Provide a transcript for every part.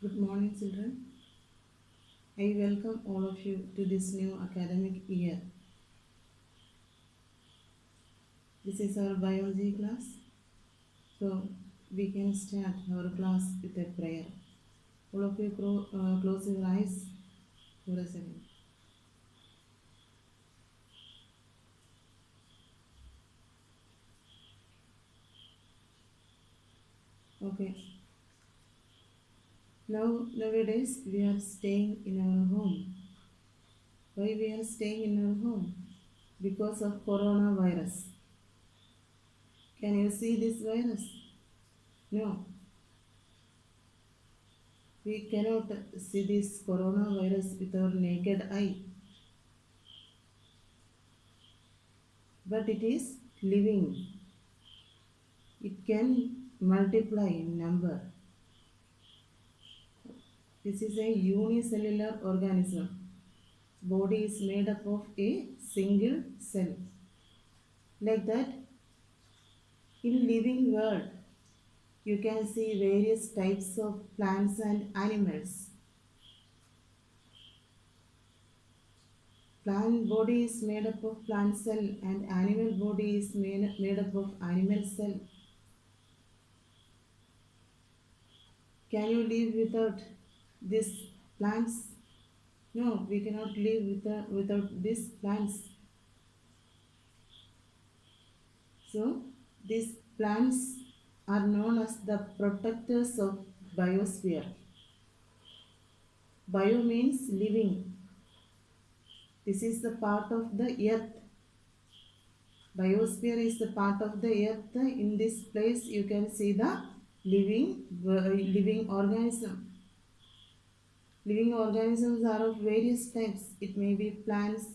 Good morning, children. I welcome all of you to this new academic year. This is our biology class, so we can start our class with a prayer. All of you close your eyes for a second. Okay. Nowadays we are staying in our home. Why we are staying in our home? Because of coronavirus. Can you see this virus? No. We cannot see this coronavirus with our naked eye. But it is living. It can multiply in number. This is a unicellular organism. Body is made up of a single cell. Like that, in living world, you can see various types of plants and animals. Plant body is made up of plant cell and animal body is made up of animal cell. Can you live without these plants? No, we cannot live without these plants. So, these plants are known as the protectors of biosphere. Bio means living. This is the part of the earth. Biosphere is the part of the earth. In this place, you can see the living organism. Living organisms are of various types. It may be plants,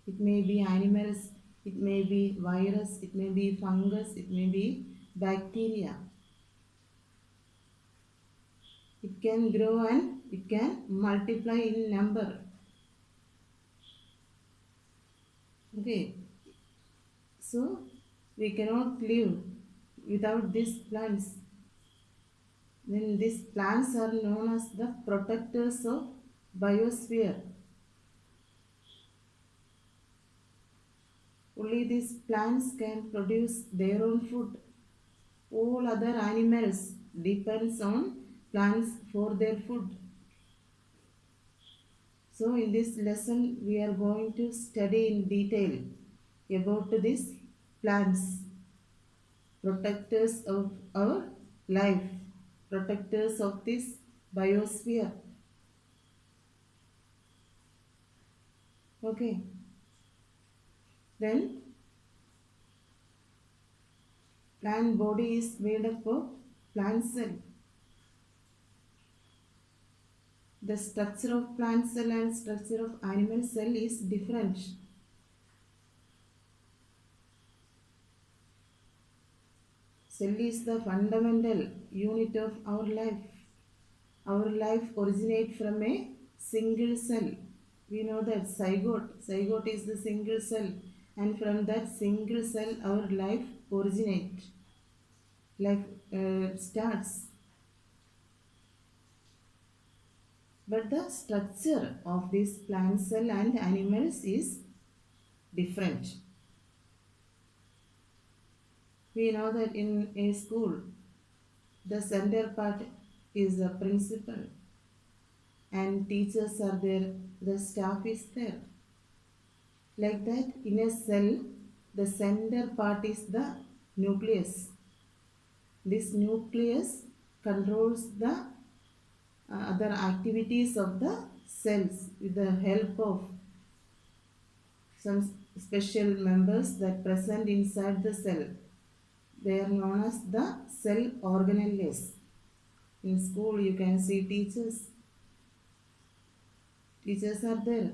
it may be animals, it may be virus, it may be fungus, it may be bacteria. It can grow and it can multiply in number. Okay. So we cannot live without these plants. Then these plants are known as the protectors of biosphere. Only these plants can produce their own food. All other animals depends on plants for their food. So in this lesson we are going to study in detail about these plants, protectors of our life, protectors of this biosphere. Okay. Then plant body is made up of plant cell. The structure of plant cell and structure of animal cell is different. Cell is the fundamental unit of our life. Our life originates from a single cell. We know that zygote is the single cell, and from that single cell our life originates. Life starts. But the structure of this plant cell and animals is different. We know that in a school, the center part is the principal and teachers are there, the staff is there. Like that, in a cell, the center part is the nucleus. This nucleus controls the other activities of the cells with the help of some special members that present inside the cell. They are known as the cell organelles. In school you can see teachers. Teachers are there.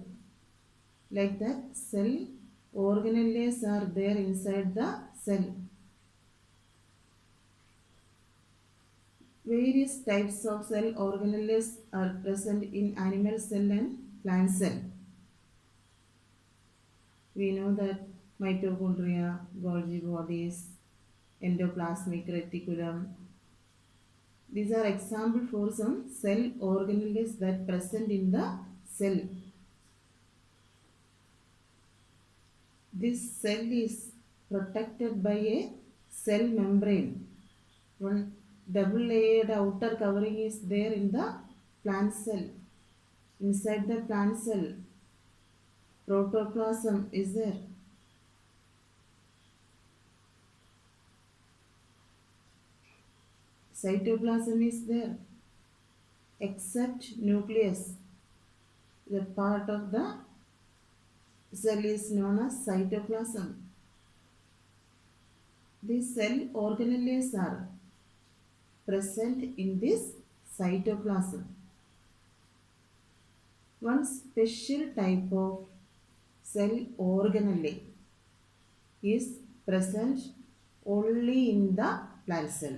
Like that, cell organelles are there inside the cell. Various types of cell organelles are present in animal cell and plant cell. We know that mitochondria, Golgi bodies, endoplasmic reticulum, These are example for some cell organelles that present in the cell. This cell is protected by a cell membrane. One double layered outer covering is there in the plant cell. Inside the plant cell, protoplasm is there. Cytoplasm is there. Except nucleus, the part of the cell is known as cytoplasm. These cell organelles are present in this cytoplasm. One special type of cell organelle is present only in the plant cell.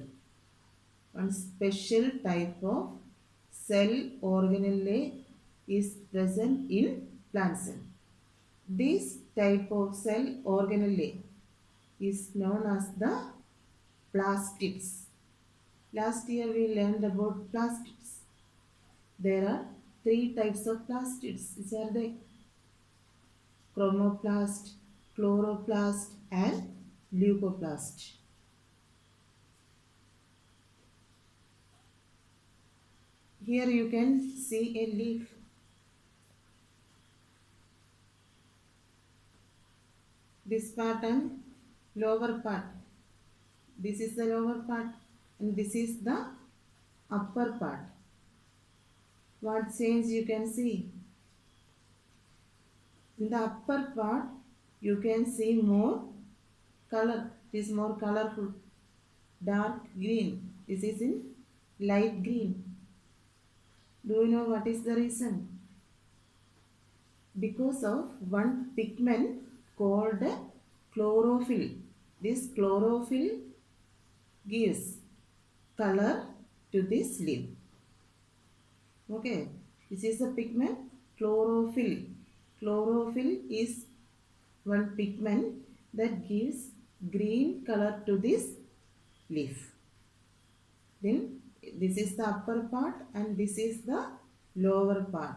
One special type of cell organelle is present in plant cell. This type of cell organelle is known as the plastids. Last year we learned about plastids. There are three types of plastids. Which are they? Chromoplast, chloroplast and leucoplast. Here you can see a leaf. This part and lower part. This is the lower part and this is the upper part. What change you can see? In the upper part you can see more color. It is more colorful. Dark green. This is in light green. Do you know what is the reason? Because of one pigment called chlorophyll. This chlorophyll gives color to this leaf. Okay, this is a pigment chlorophyll. Chlorophyll is one pigment that gives green color to this leaf. Then this is the upper part and this is the lower part.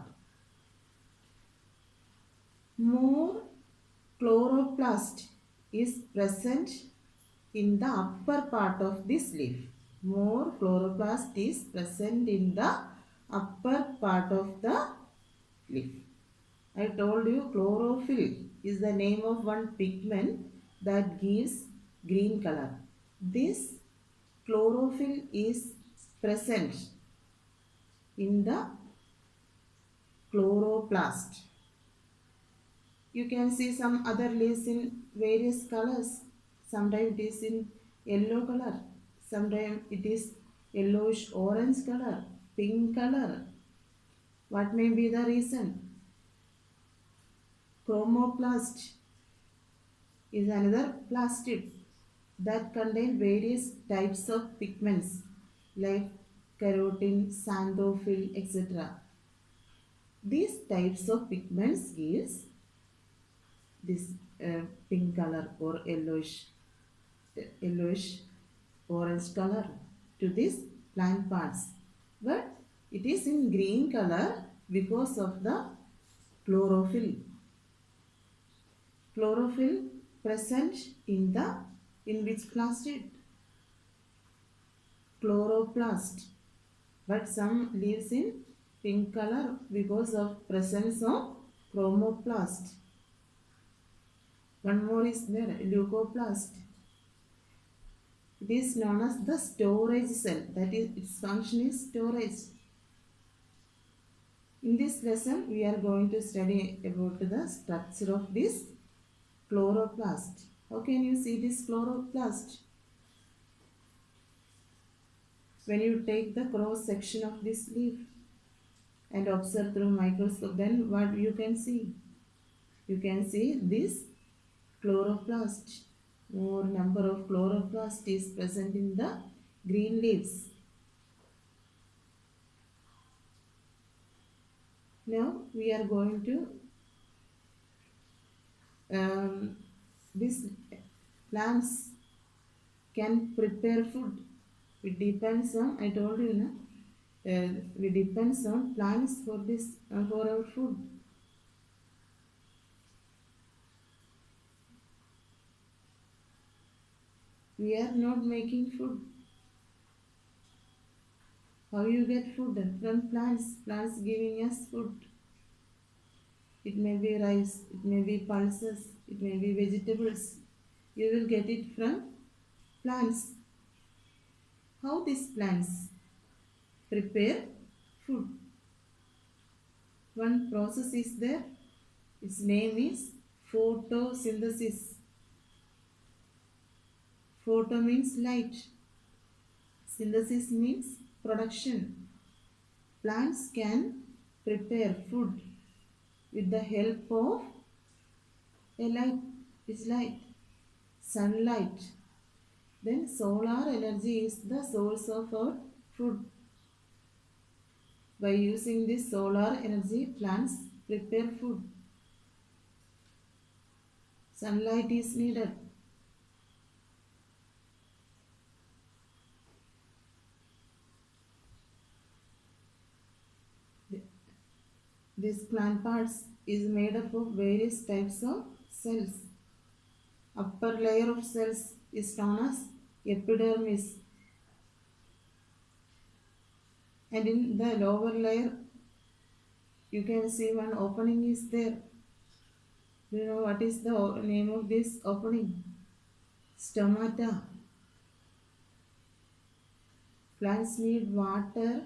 More chloroplast is present in the upper part of this leaf. More chloroplast is present in the upper part of the leaf. I told you chlorophyll is the name of one pigment that gives green color. This chlorophyll is present in the chloroplast. You can see some other leaves in various colors. Sometimes it is in yellow color. Sometimes it is yellowish orange color, pink color. What may be the reason? Chromoplast is another plastid that contain various types of pigments like carotene, xanthophyll, etc. These types of pigments gives this pink color or yellowish orange color to these plant parts, but it is in green color because of the chlorophyll. Chlorophyll present in which plastid? Chloroplast, but some leaves in pink color because of presence of chromoplast. One more is there, leucoplast. It is known as the storage cell, that is its function is storage. In this lesson we are going to study about the structure of this chloroplast. How can you see this chloroplast? When you take the cross section of this leaf and observe through microscope, then what you can see? You can see this chloroplast. More number of chloroplast is present in the green leaves. Now we are going to these plants can prepare food. It depends on, I told you, na, we depends on plants for this, for our food. We are not making food. How you get food? From plants. Plants giving us food. It may be rice, it may be pulses, it may be vegetables. You will get it from plants. How these plants prepare food? One process is there. Its name is photosynthesis. Photo means light. Synthesis means production. Plants can prepare food with the help of a light. Is light, sunlight. Then solar energy is the source of our food. By using this solar energy, plants prepare food. Sunlight is needed. This plant parts is made up of various types of cells. Upper layer of cells is known as epidermis, and in the lower layer you can see one opening is there. Do you know what is the name of this opening? Stomata. Plants need water,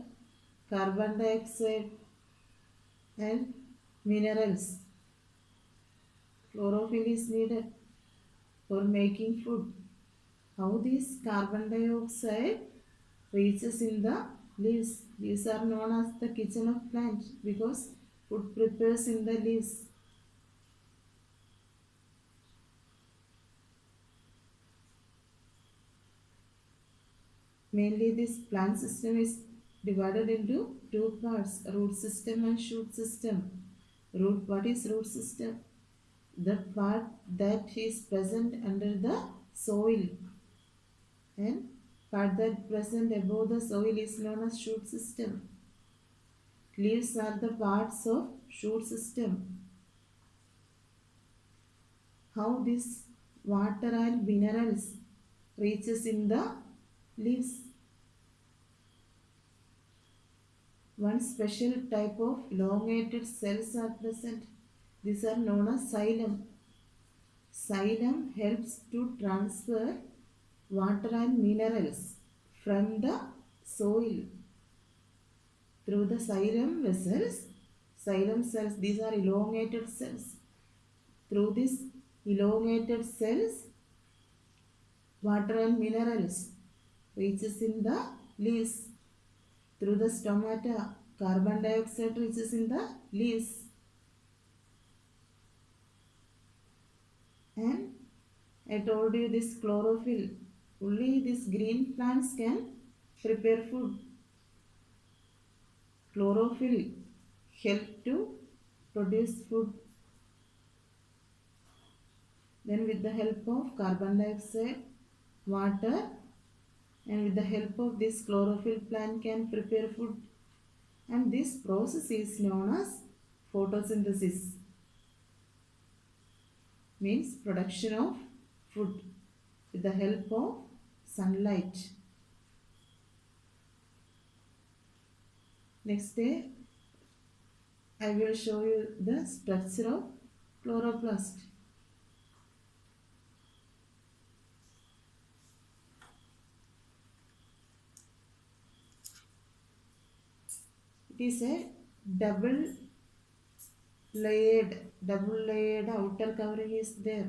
carbon dioxide and minerals. Chlorophyll is needed for making food. How this carbon dioxide reaches in the leaves? Leaves are known as the kitchen of plant because food prepares in the leaves. Mainly this plant system is divided into two parts, root system and shoot system. Root, what is root system? The part that is present under the soil, and part that present above the soil is known as shoot system. Leaves are the parts of shoot system. How this water and minerals reaches in the leaves? One special type of elongated cells are present. These are known as xylem. Xylem helps to transfer water and minerals from the soil through the xylem vessels. Xylem cells, these are elongated cells. Through these elongated cells, water and minerals reaches in the leaves. Through the stomata, carbon dioxide reaches in the leaves. And I told you this chlorophyll. Only these green plants can prepare food. Chlorophyll help to produce food. Then with the help of carbon dioxide, water, and with the help of this chlorophyll, plant can prepare food. And this process is known as photosynthesis. Means production of food with the help of sunlight. Next day, I will show you the structure of chloroplast. It is a double layered outer covering is there.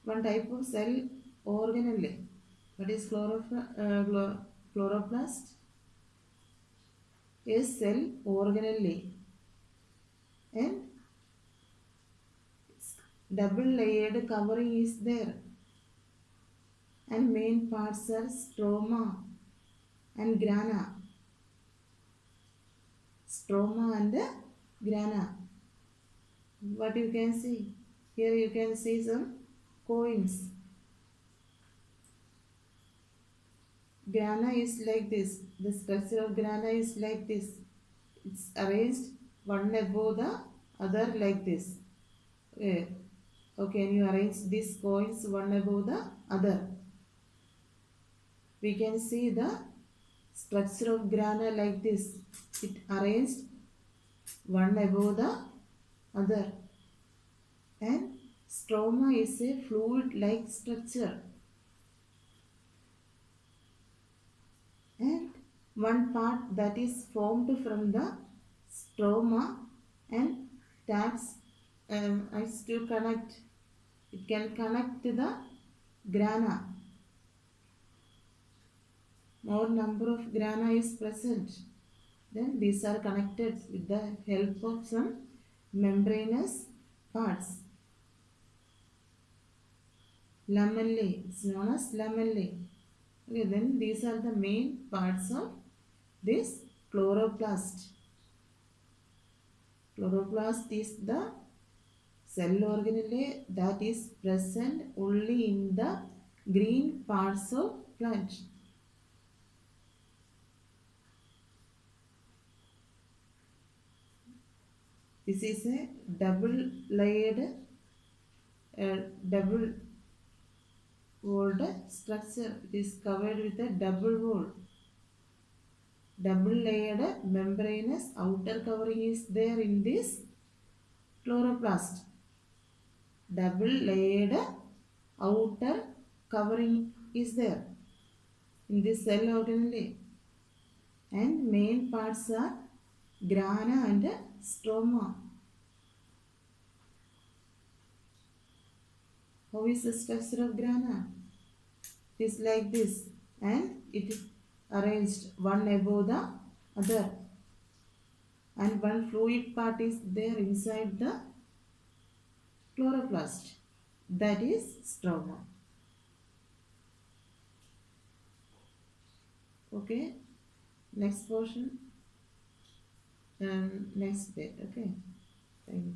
One type of cell organelle. What is chloroplast? A cell organelle, and double layered covering is there, and main parts are stroma and grana. Stroma and grana. What you can see? Here you can see some coins. grana is like this. The structure of grana is like this. It's arranged one above the other like this. Okay. How can you arrange these coins one above the other? We can see the structure of grana like this. It arranged one above the other. And stroma is a fluid-like structure. And one part that is formed from the stroma and taps is to connect. It can connect to the grana. More number of grana is present. Then these are connected with the help of some membranous parts. Lamellae is known as lamellae. Okay, then these are the main parts of this chloroplast. Chloroplast is the cell organelle that is present only in the green parts of plant. This is a double layered double walled structure. It is covered with a double wall. Double layered membranous outer covering is there in this chloroplast. Double layered outer covering is there in this cell organelle. And main parts are grana and stroma. How is the structure of grana? It is like this, and it is arranged one above the other, and one fluid part is there inside the chloroplast, that is stroma. Okay, next portion, next bit. Okay, thank you.